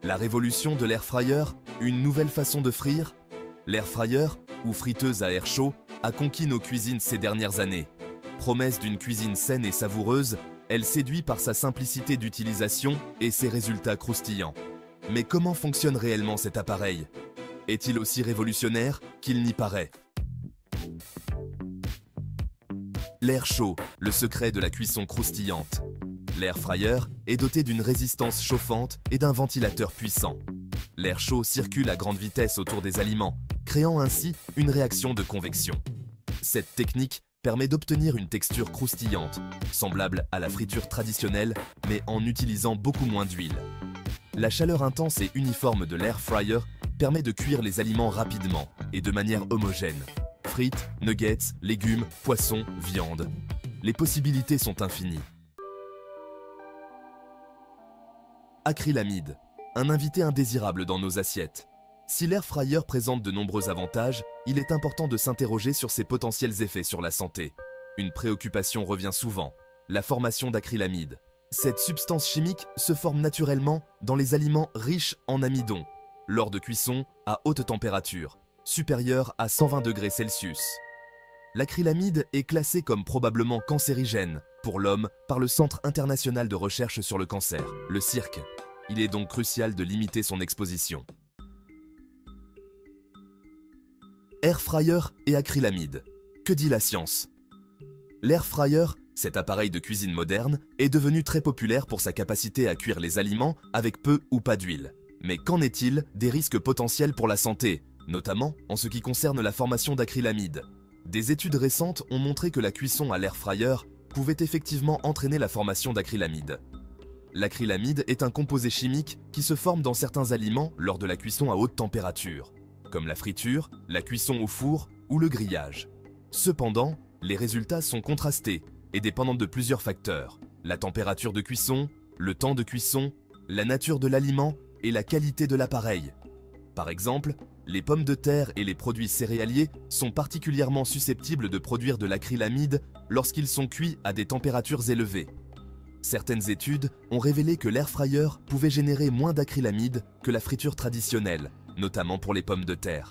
La révolution de l'air fryer, une nouvelle façon de frire? L'air fryer, ou friteuse à air chaud, a conquis nos cuisines ces dernières années. Promesse d'une cuisine saine et savoureuse, elle séduit par sa simplicité d'utilisation et ses résultats croustillants. Mais comment fonctionne réellement cet appareil? Est-il aussi révolutionnaire qu'il n'y paraît? L'air chaud, le secret de la cuisson croustillante. L'air fryer est doté d'une résistance chauffante et d'un ventilateur puissant. L'air chaud circule à grande vitesse autour des aliments, créant ainsi une réaction de convection. Cette technique permet d'obtenir une texture croustillante, semblable à la friture traditionnelle, mais en utilisant beaucoup moins d'huile. La chaleur intense et uniforme de l'air fryer permet de cuire les aliments rapidement et de manière homogène. Frites, nuggets, légumes, poissons, viande. Les possibilités sont infinies. Acrylamide, un invité indésirable dans nos assiettes. Si l'air fryer présente de nombreux avantages, il est important de s'interroger sur ses potentiels effets sur la santé. Une préoccupation revient souvent, la formation d'acrylamide. Cette substance chimique se forme naturellement dans les aliments riches en amidon, lors de cuisson à haute température, supérieure à 120 degrés Celsius. L'acrylamide est classée comme probablement cancérigène pour l'homme par le Centre international de recherche sur le cancer, le CIRC. Il est donc crucial de limiter son exposition. Air fryer et acrylamide. Que dit la science? L'air fryer, cet appareil de cuisine moderne, est devenu très populaire pour sa capacité à cuire les aliments avec peu ou pas d'huile. Mais qu'en est-il des risques potentiels pour la santé, notamment en ce qui concerne la formation d'acrylamide? Des études récentes ont montré que la cuisson à l'air fryer pouvait effectivement entraîner la formation d'acrylamide. L'acrylamide est un composé chimique qui se forme dans certains aliments lors de la cuisson à haute température, comme la friture, la cuisson au four ou le grillage. Cependant, les résultats sont contrastés et dépendant de plusieurs facteurs: la température de cuisson, le temps de cuisson, la nature de l'aliment et la qualité de l'appareil. Par exemple, les pommes de terre et les produits céréaliers sont particulièrement susceptibles de produire de l'acrylamide lorsqu'ils sont cuits à des températures élevées. Certaines études ont révélé que l'air fryer pouvait générer moins d'acrylamide que la friture traditionnelle, notamment pour les pommes de terre.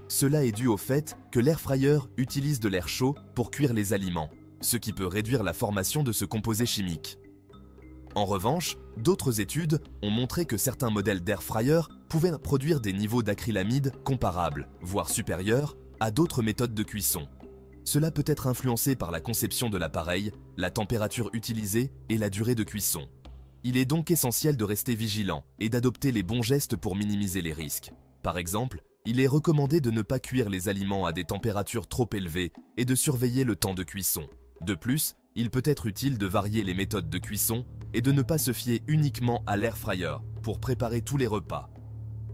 Cela est dû au fait que l'air fryer utilise de l'air chaud pour cuire les aliments, ce qui peut réduire la formation de ce composé chimique. En revanche, d'autres études ont montré que certains modèles d'air fryer pouvaient produire des niveaux d'acrylamide comparables, voire supérieurs, à d'autres méthodes de cuisson. Cela peut être influencé par la conception de l'appareil, la température utilisée et la durée de cuisson. Il est donc essentiel de rester vigilant et d'adopter les bons gestes pour minimiser les risques. Par exemple, il est recommandé de ne pas cuire les aliments à des températures trop élevées et de surveiller le temps de cuisson. De plus, il peut être utile de varier les méthodes de cuisson et de ne pas se fier uniquement à l'air fryer pour préparer tous les repas.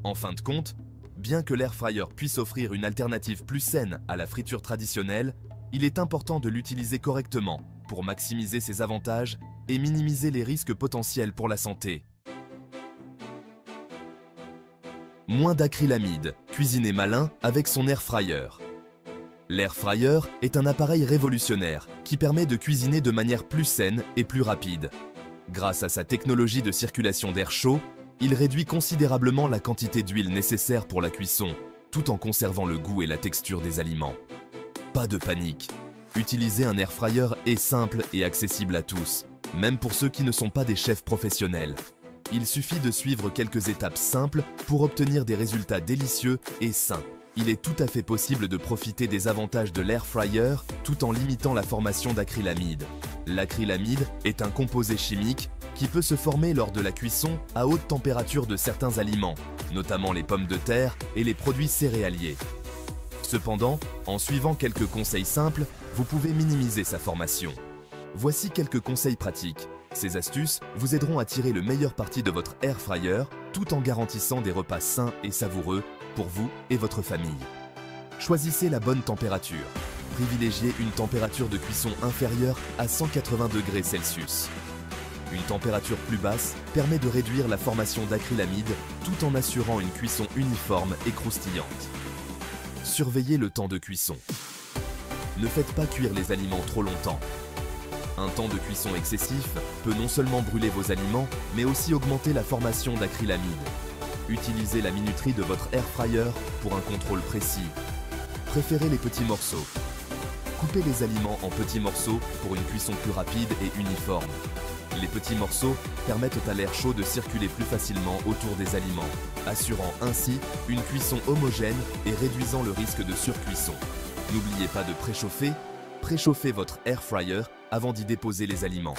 En fin de compte, bien que l'air fryer puisse offrir une alternative plus saine à la friture traditionnelle, il est important de l'utiliser correctement pour maximiser ses avantages et minimiser les risques potentiels pour la santé. Moins d'acrylamide, cuisiner malin avec son air fryer. L'air fryer est un appareil révolutionnaire qui permet de cuisiner de manière plus saine et plus rapide. Grâce à sa technologie de circulation d'air chaud, il réduit considérablement la quantité d'huile nécessaire pour la cuisson, tout en conservant le goût et la texture des aliments. Pas de panique. Utiliser un air fryer est simple et accessible à tous, même pour ceux qui ne sont pas des chefs professionnels. Il suffit de suivre quelques étapes simples pour obtenir des résultats délicieux et sains. Il est tout à fait possible de profiter des avantages de l'air fryer tout en limitant la formation d'acrylamide. L'acrylamide est un composé chimique qui peut se former lors de la cuisson à haute température de certains aliments, notamment les pommes de terre et les produits céréaliers. Cependant, en suivant quelques conseils simples, vous pouvez minimiser sa formation. Voici quelques conseils pratiques. Ces astuces vous aideront à tirer le meilleur parti de votre air fryer tout en garantissant des repas sains et savoureux pour vous et votre famille. Choisissez la bonne température. Privilégiez une température de cuisson inférieure à 180 degrés Celsius. Une température plus basse permet de réduire la formation d'acrylamide tout en assurant une cuisson uniforme et croustillante. Surveillez le temps de cuisson. Ne faites pas cuire les aliments trop longtemps. Un temps de cuisson excessif peut non seulement brûler vos aliments, mais aussi augmenter la formation d'acrylamide. Utilisez la minuterie de votre air fryer pour un contrôle précis. Préférez les petits morceaux. Coupez les aliments en petits morceaux pour une cuisson plus rapide et uniforme. Les petits morceaux permettent à l'air chaud de circuler plus facilement autour des aliments, assurant ainsi une cuisson homogène et réduisant le risque de surcuisson. N'oubliez pas de préchauffer. Préchauffez votre air fryer avant d'y déposer les aliments.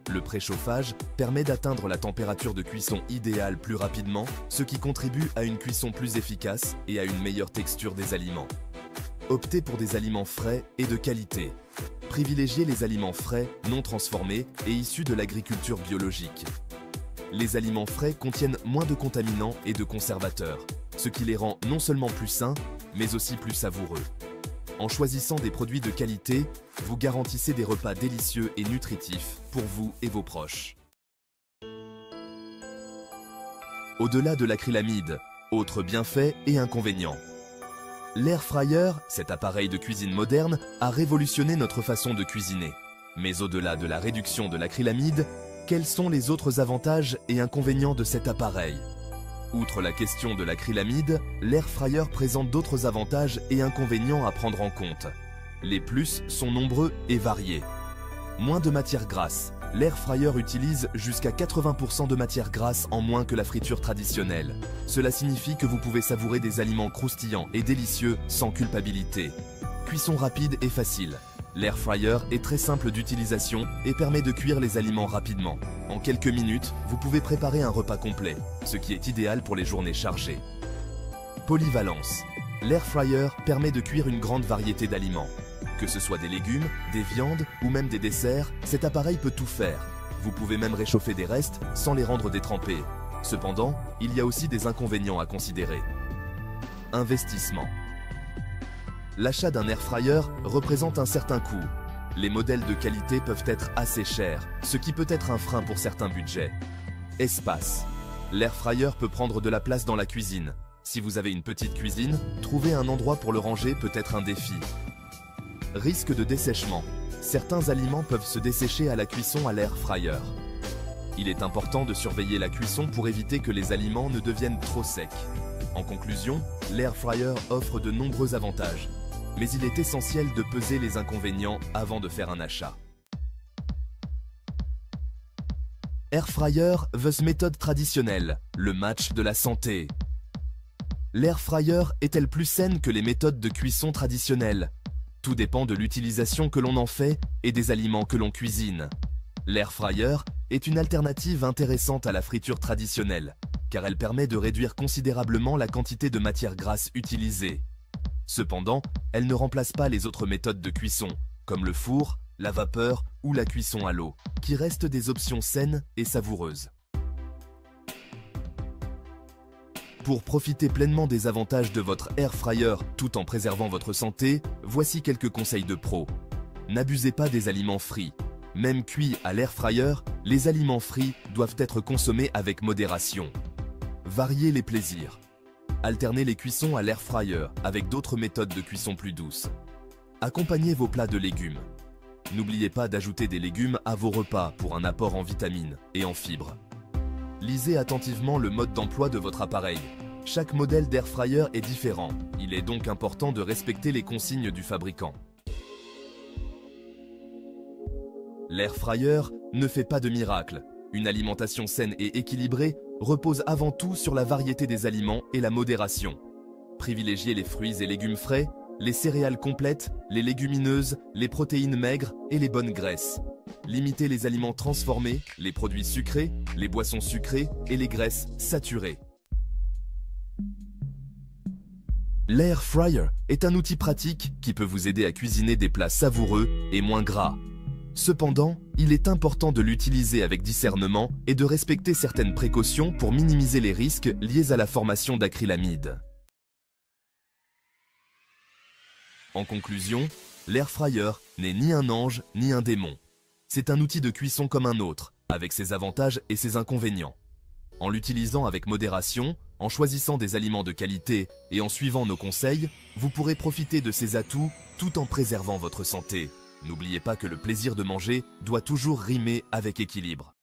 Le préchauffage permet d'atteindre la température de cuisson idéale plus rapidement, ce qui contribue à une cuisson plus efficace et à une meilleure texture des aliments. Optez pour des aliments frais et de qualité. Privilégiez les aliments frais, non transformés et issus de l'agriculture biologique. Les aliments frais contiennent moins de contaminants et de conservateurs, ce qui les rend non seulement plus sains, mais aussi plus savoureux. En choisissant des produits de qualité, vous garantissez des repas délicieux et nutritifs pour vous et vos proches. Au-delà de l'acrylamide, autres bienfaits et inconvénients. L'air fryer, cet appareil de cuisine moderne, a révolutionné notre façon de cuisiner. Mais au-delà de la réduction de l'acrylamide, quels sont les autres avantages et inconvénients de cet appareil? Outre la question de l'acrylamide, l'air fryer présente d'autres avantages et inconvénients à prendre en compte. Les plus sont nombreux et variés. Moins de matière grasse. L'air fryer utilise jusqu'à 80% de matière grasse en moins que la friture traditionnelle. Cela signifie que vous pouvez savourer des aliments croustillants et délicieux sans culpabilité. Cuisson rapide et facile. L'air fryer est très simple d'utilisation et permet de cuire les aliments rapidement. En quelques minutes, vous pouvez préparer un repas complet, ce qui est idéal pour les journées chargées. Polyvalence. L'air fryer permet de cuire une grande variété d'aliments. Que ce soit des légumes, des viandes ou même des desserts, cet appareil peut tout faire. Vous pouvez même réchauffer des restes sans les rendre détrempés. Cependant, il y a aussi des inconvénients à considérer. Investissement. L'achat d'un air fryer représente un certain coût. Les modèles de qualité peuvent être assez chers, ce qui peut être un frein pour certains budgets. Espace. L'air fryer peut prendre de la place dans la cuisine. Si vous avez une petite cuisine, trouver un endroit pour le ranger peut être un défi. Risque de dessèchement. Certains aliments peuvent se dessécher à la cuisson à l'air fryer. Il est important de surveiller la cuisson pour éviter que les aliments ne deviennent trop secs. En conclusion, l'air fryer offre de nombreux avantages, mais il est essentiel de peser les inconvénients avant de faire un achat. Air fryer vs méthode traditionnelle, le match de la santé. L'air fryer est-elle plus saine que les méthodes de cuisson traditionnelles? Tout dépend de l'utilisation que l'on en fait et des aliments que l'on cuisine. L'air fryer est une alternative intéressante à la friture traditionnelle, car elle permet de réduire considérablement la quantité de matière grasse utilisée. Cependant, elle ne remplace pas les autres méthodes de cuisson, comme le four, la vapeur ou la cuisson à l'eau, qui restent des options saines et savoureuses. Pour profiter pleinement des avantages de votre air fryer tout en préservant votre santé, voici quelques conseils de pro. N'abusez pas des aliments frits. Même cuits à l'air fryer, les aliments frits doivent être consommés avec modération. Variez les plaisirs. Alternez les cuissons à l'air fryer avec d'autres méthodes de cuisson plus douces. Accompagnez vos plats de légumes. N'oubliez pas d'ajouter des légumes à vos repas pour un apport en vitamines et en fibres. Lisez attentivement le mode d'emploi de votre appareil. Chaque modèle d'air fryer est différent. Il est donc important de respecter les consignes du fabricant. L'air fryer ne fait pas de miracle. Une alimentation saine et équilibrée repose avant tout sur la variété des aliments et la modération. Privilégiez les fruits et légumes frais, les céréales complètes, les légumineuses, les protéines maigres et les bonnes graisses. Limitez les aliments transformés, les produits sucrés, les boissons sucrées et les graisses saturées. L'air fryer est un outil pratique qui peut vous aider à cuisiner des plats savoureux et moins gras. Cependant, il est important de l'utiliser avec discernement et de respecter certaines précautions pour minimiser les risques liés à la formation d'acrylamide. En conclusion, l'air fryer n'est ni un ange ni un démon. C'est un outil de cuisson comme un autre, avec ses avantages et ses inconvénients. En l'utilisant avec modération, en choisissant des aliments de qualité et en suivant nos conseils, vous pourrez profiter de ses atouts tout en préservant votre santé. N'oubliez pas que le plaisir de manger doit toujours rimer avec équilibre.